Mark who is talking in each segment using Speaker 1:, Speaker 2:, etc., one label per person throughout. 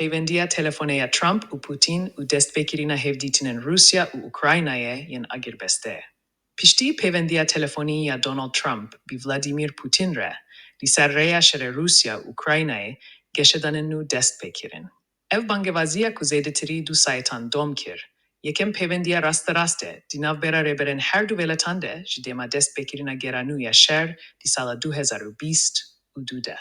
Speaker 1: Peyvendiya telefonaya Trump u Putin u destpekirina hevditinin Rusya u Ukrayna'ya yen agirbeste. Pişti peyvendiya telefoni ya Donald Trump bi Vladimir Putin re, li ser reya şere Rusya u Ukrayna'ya geçedanenu destpekirin. Ev bangevaziya ku zeydatiri du saytan dom kir, yekem peyvendiya raste dinav bera reberen her du velatan de jidema destpekirina geranu ya şer di sala 2020 u dude.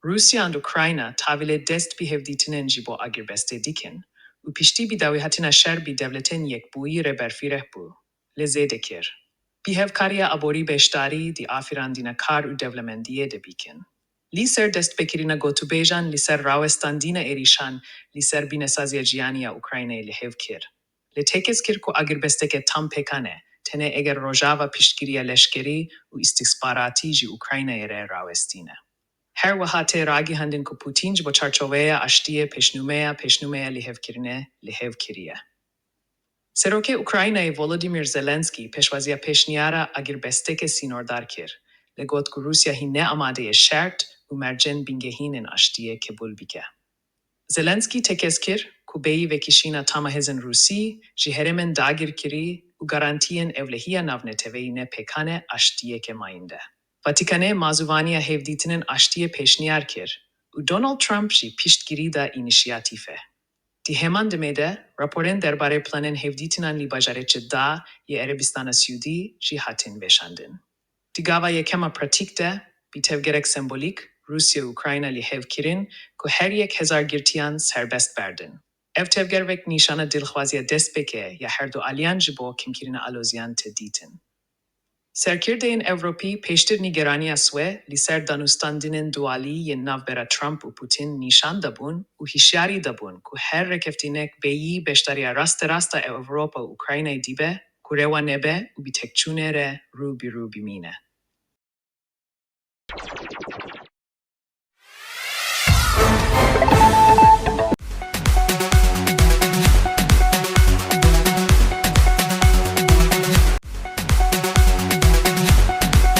Speaker 1: Rusya and Ukrayna tavile dest bihevditinen jibo agirbeste dikin, u pişti bi dawihatina şer bi devleten yekbui re berfireh bu. Lezedekir. Bihevkariya abori beştari di afirandina kar u devlemendiye de bikin. Liser dest bekirina gotubejan liser rawestandina erişan liser binesaziya ciyaniya Ukrayna'ya lihevkir. Le tekez kir ku agirbesteke tam pekane, tene eger rojava piştgiriya leşkeri u istisparati ji Ukrayna'ya re rawestine. Her wahate ragi handin ku Putin bo çarçoveya aştiye peşnumeya lihevkiriye. Seroke Ukrayna'yı Volodymyr Zelenski peşvaziya peşniyara agirbesteke sinordar kir. Legot ku Rusya hinne amadeye şert u mercen bingehinin aştiye kebul bike. Zelenski tekez kir ku beyi ve kişina tamahezin Rusi jiheremen dagir kiri u garantiyen evlehiya navneteveyine pekane aştiye kemayinde. Vatikane mazuvaniya hevditinin aştiye peşniyar kir u Donald Trump ji piştgiri da inişiyatife. Di heman demede, raporen derbare planen hevditinan li bajareçe da ye Erebistana Suudi ji hatin veşandin. Di gava yekema pratikte, bi tevgerek sembolik, Rusya Ukrayna li hevkirin ku her yek hezar girtiyan serbest berdin. Ev tevgervek nişana dilxwaziya destpeke ya her du alyan jibo kimkirina aloziyan te ditin. Serkirdeyin Evropi peştir nigeraniya swe li ser danustandinin duali yen navbera Trump u Putin nişan dabun u hişyari dabun ku her rekeftinek beyi beştariya rasta Evropa u Ukrayna'y dibe ku rewa nebe u bitekçune re ru bimine.